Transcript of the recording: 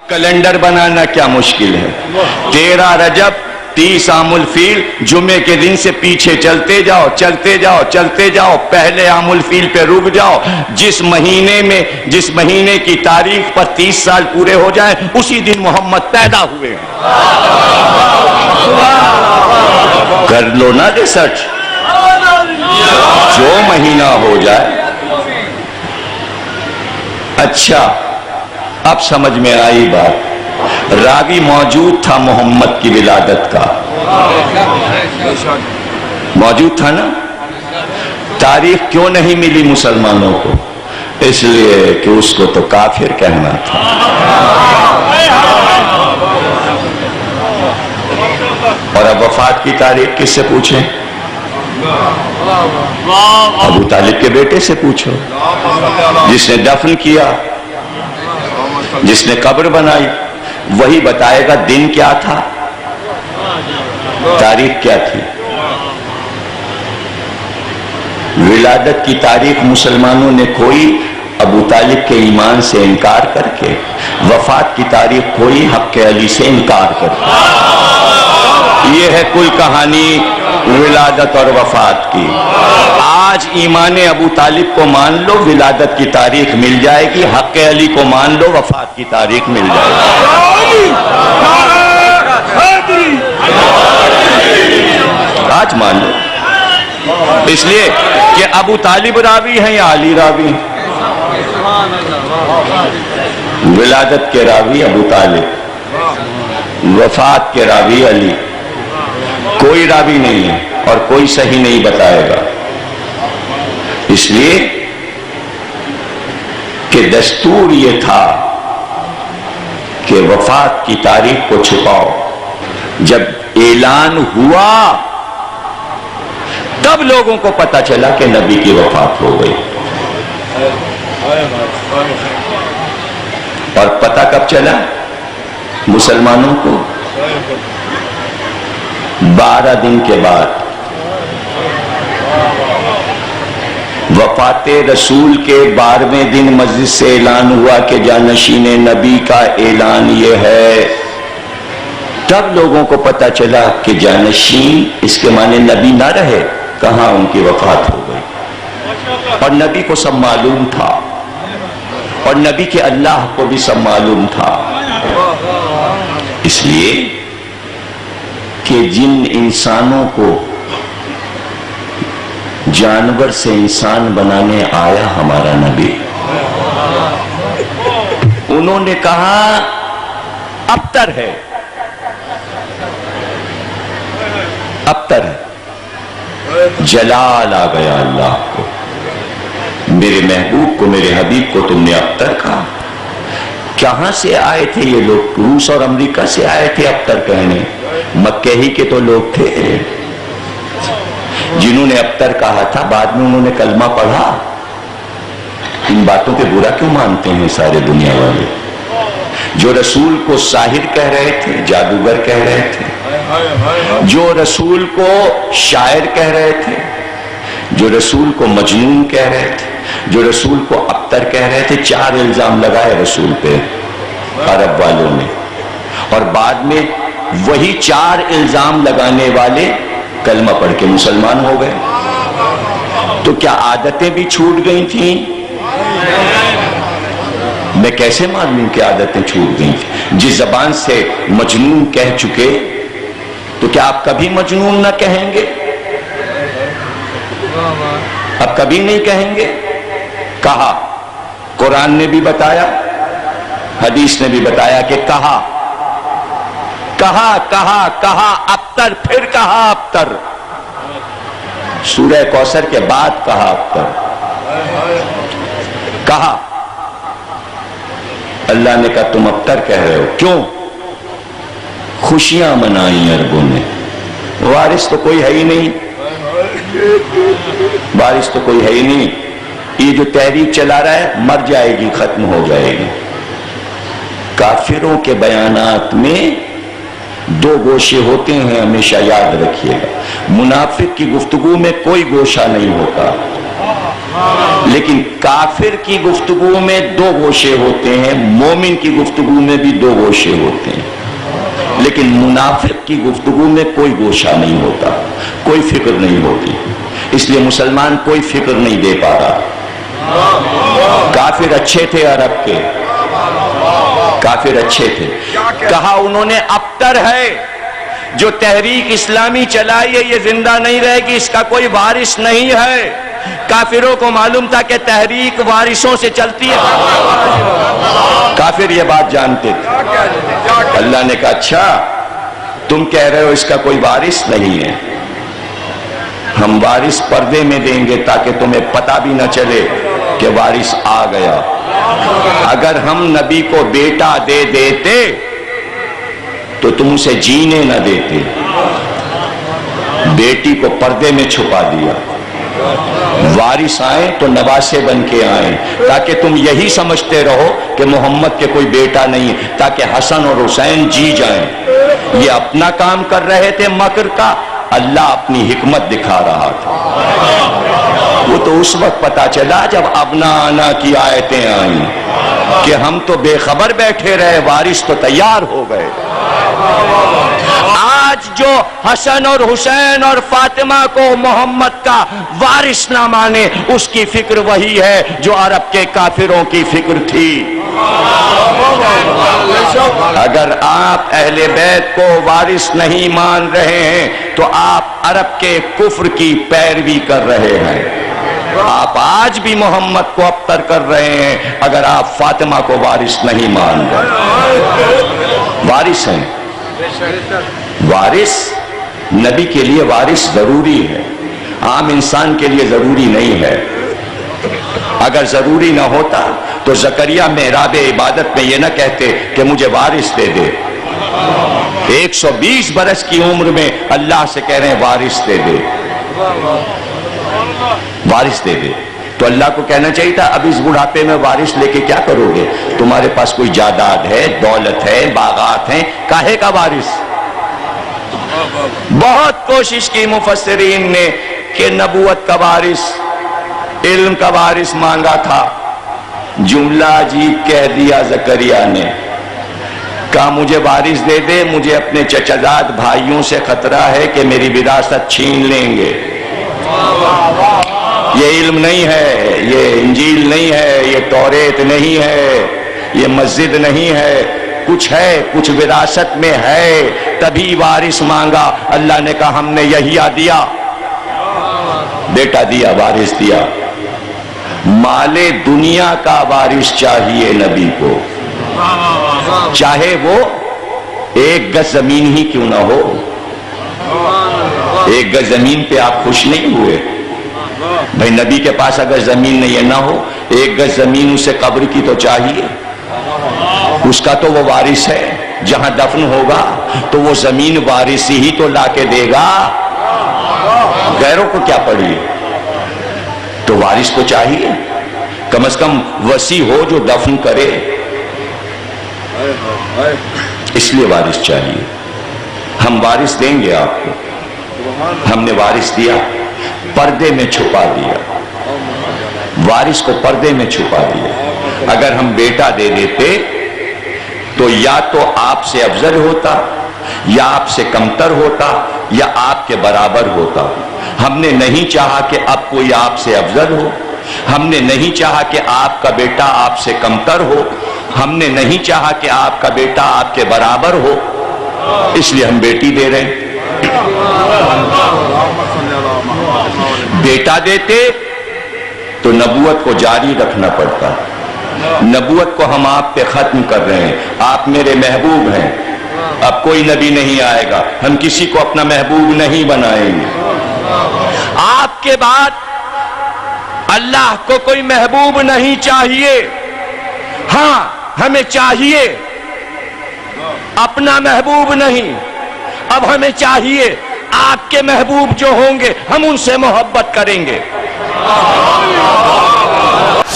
Calendar بنانا کیا مشکل ہے؟ 13 رجب 30 عام الفیل، جمعے کے دن سے پیچھے چلتے جاؤ چلتے جاؤ چلتے جاؤ، پہلے عام الفیل پہ رک جاؤ، جس مہینے کی تاریخ پر 30 سال پورے ہو جائیں اسی دن محمد پیدا ہوئے ہیں۔ کر لو نا ریسرچ، جو مہینہ ہو جائے۔ اچھا اب سمجھ میں آئی بات، راوی موجود تھا محمد کی ولادت کا، موجود تھا نا؟ تاریخ کیوں نہیں ملی مسلمانوں کو؟ اس لیے کہ اس کو تو کافر کہنا تھا۔ اور اب وفات کی تاریخ کس سے پوچھیں؟ ابو طالب کے بیٹے سے پوچھو، جس نے دفن کیا، جس نے قبر بنائی، وہی بتائے گا دن کیا تھا، تاریخ کیا تھی۔ ولادت کی تاریخ مسلمانوں نے کوئی ابو طالب کے ایمان سے انکار کر کے، وفات کی تاریخ کوئی حق علی سے انکار کر کے۔ یہ ہے کل کہانی ولادت اور وفات کی۔ آج ایمان ابو طالب کو مان لو، ولادت کی تاریخ مل جائے گی، حق علی کو مان لو، وفات کی تاریخ مل جائے گی۔ آج مان لو، اس لیے کہ ابو طالب راوی ہیں یا علی راوی ہیں؟ ولادت کے راوی ابو طالب، وفات کے راوی علی۔ کوئی راوی نہیں ہے اور کوئی صحیح نہیں بتائے گا، اس لیے کہ دستور یہ تھا کہ وفات کی تاریخ کو چھپاؤ۔ جب اعلان ہوا تب لوگوں کو پتا چلا کہ نبی کی وفات ہو گئی۔ اور پتا کب چلا مسلمانوں کو؟ 12 دن کے بعد، وفات رسول کے 12ویں دن مسجد سے اعلان ہوا کہ جانشین نبی کا اعلان یہ ہے۔ تب لوگوں کو پتا چلا کہ جانشین اس کے معنی نبی نہ رہے، کہاں ان کی وفات ہو گئی۔ اور نبی کو سب معلوم تھا، اور نبی کے اللہ کو بھی سب معلوم تھا، اس لیے کہ جن انسانوں کو جانور سے انسان بنانے آیا ہمارا نبی، انہوں نے کہا ابتر ہے، ابتر ہے۔ جلال آ گیا اللہ کو، میرے محبوب کو، میرے حبیب کو تم نے ابتر کہا۔ کہاں سے آئے تھے یہ لوگ؟ روس اور امریکہ سے آئے تھے ابتر کہنے؟ مکہ ہی کے تو لوگ تھے جنہوں نے ابتر کہا تھا، بعد میں انہوں نے کلمہ پڑھا۔ ان باتوں پہ برا کیوں مانتے ہیں سارے دنیا والے؟ جو رسول کو ساحر کہہ رہے تھے، جادوگر کہہ رہے تھے، جو رسول کو شاعر کہہ رہے تھے، جو رسول کو مجنون کہہ رہے تھے، جو رسول کو ابتر کہہ رہے تھے، 4 الزام لگائے رسول پہ عرب والوں نے، اور بعد میں وہی 4 الزام لگانے والے کلمہ پڑھ کے مسلمان ہو گئے۔ تو کیا عادتیں بھی چھوٹ گئی تھیں؟ میں کیسے معلوم کہ عادتیں چھوٹ گئی تھیں؟ جس زبان سے مجنون کہہ چکے، تو کیا آپ کبھی مجنون نہ کہیں گے؟ اب کبھی نہیں کہیں گے؟ کہا، قرآن نے بھی بتایا، حدیث نے بھی بتایا کہ کہا کہا کہا کہا ابتر، پھر کہا ابتر، سورہ کوثر کے بعد کہا ابتر، کہا اللہ نے کہا تم ابتر کہہ رہے ہو، کیوں؟ خوشیاں منائیں عربوں نے، وارث تو کوئی ہے ہی نہیں، وارث تو کوئی ہے ہی نہیں، یہ جو تحریک چلا رہا ہے مر جائے گی، ختم ہو جائے گی۔ کافروں کے بیانات میں 2 گوشے ہوتے ہیں، ہمیشہ یاد رکھیے گا۔ منافق کی گفتگو میں کوئی گوشہ نہیں ہوتا، لیکن کافر کی گفتگو میں دو گوشے ہوتے ہیں، مومن کی گفتگو میں بھی دو گوشے ہوتے ہیں، لیکن منافق کی گفتگو میں کوئی گوشہ نہیں ہوتا، کوئی فکر نہیں ہوتی، اس لیے مسلمان کوئی فکر نہیں دے پا رہا۔ کافر اچھے تھے عرب کے، کافر اچھے تھے، کہا انہوں نے ابتر ہے جو تحریک اسلامی چلائی ہے یہ زندہ نہیں رہے گی، اس کا کوئی وارث نہیں ہے۔ کافروں کو معلوم تھا کہ تحریک وارثوں سے چلتی ہے، کافر یہ بات جانتے تھے۔ اللہ نے کہا اچھا تم کہہ رہے ہو اس کا کوئی وارث نہیں ہے، ہم وارث پردے میں دیں گے تاکہ تمہیں پتہ بھی نہ چلے کہ وارث آ گیا۔ اگر ہم نبی کو بیٹا دے دیتے تو تم اسے جینے نہ دیتے، بیٹی کو پردے میں چھپا دیا، وارث آئیں تو نواسے بن کے آئیں تاکہ تم یہی سمجھتے رہو کہ محمد کے کوئی بیٹا نہیں، تاکہ حسن اور حسین جی جائیں۔ یہ اپنا کام کر رہے تھے مکر کا، اللہ اپنی حکمت دکھا رہا تھا۔ وہ تو اس وقت پتا چلا جب ابنا آنا کی آیتیں آئیں کہ ہم تو بے خبر بیٹھے رہے، وارث تو تیار ہو گئے۔ آج جو حسن اور حسین اور فاطمہ کو محمد کا وارث نہ مانے، اس کی فکر وہی ہے جو عرب کے کافروں کی فکر تھی۔ اگر آپ اہل بیت کو وارث نہیں مان رہے ہیں تو آپ عرب کے کفر کی پیروی کر رہے ہیں۔ آپ آج بھی محمد کو ابتر کر رہے ہیں اگر آپ فاطمہ کو وارث نہیں مان رہے۔ وارث ہیں، وارث نبی کے لیے وارث ضروری ہے، عام انسان کے لیے ضروری نہیں ہے۔ اگر ضروری نہ ہوتا تو زکریا محراب عبادت میں یہ نہ کہتے کہ مجھے وارث دے دے۔ 120 برس کی عمر میں اللہ سے کہہ رہے ہیں وارث دے دے، وارث دے دے، تو اللہ کو کہنا چاہیے تھا اب اس بڑھاپے میں وارث لے کے کیا کرو گے؟ تمہارے پاس کوئی جائیداد ہے، دولت ہے، باغات ہیں، کاہے کا وارث؟ بہت کوشش کی مفسرین نے کہ نبوت کا وارث، علم کا وارث مانگا تھا، جملہ عجیب کہہ دیا زکریا نے، کہا مجھے وارث دے دے، مجھے اپنے چچازاد بھائیوں سے خطرہ ہے کہ میری وراثت چھین لیں گے۔ یہ علم نہیں ہے، یہ انجیل نہیں ہے، یہ توریت نہیں ہے، یہ مسجد نہیں ہے، کچھ ہے، کچھ وراثت میں ہے، تبھی وارث مانگا۔ اللہ نے کہا ہم نے یہی دیا، بیٹا دیا، وارث دیا۔ مال دنیا کا وارث چاہیے نبی کو، چاہے وہ 1 گز زمین ہی کیوں نہ ہو۔ 1 گز زمین پہ آپ خوش نہیں ہوئے؟ بھئی نبی کے پاس اگر زمین نہیں نہ ہو، 1 گز زمین اسے قبر کی تو چاہیے، اس کا تو وہ وارث ہے، جہاں دفن ہوگا تو وہ زمین وارث ہی تو لا کے دے گا، غیروں کو کیا پڑی؟ تو وارث تو چاہیے، کم از کم وصی ہو جو دفن کرے، اس لیے وارث چاہیے۔ ہم وارث دیں گے آپ کو، ہم نے وارث دیا، پردے میں چھپا دیا، وارث کو پردے میں چھپا دیا۔ اگر ہم بیٹا دے دیتے تو یا تو آپ سے افضل ہوتا، یا آپ سے کمتر ہوتا، یا آپ کے برابر ہوتا۔ ہم نے نہیں چاہا کہ اب کوئی آپ سے افضل ہو، ہم نے نہیں چاہا کہ آپ کا بیٹا آپ سے کمتر ہو، ہم نے نہیں چاہا کہ آپ کا بیٹا آپ کے برابر ہو، اس لیے ہم بیٹی دے رہے ہیں۔ بیٹا دیتے تو نبوت کو جاری رکھنا پڑتا، نبوت کو ہم آپ پہ ختم کر رہے ہیں، آپ میرے محبوب ہیں، اب کوئی نبی نہیں آئے گا، ہم کسی کو اپنا محبوب نہیں بنائیں گے۔ آپ کے بعد اللہ کو کوئی محبوب نہیں چاہیے، ہاں ہمیں چاہیے اپنا محبوب نہیں، اب ہمیں چاہیے آپ کے محبوب جو ہوں گے ہم ان سے محبت کریں گے۔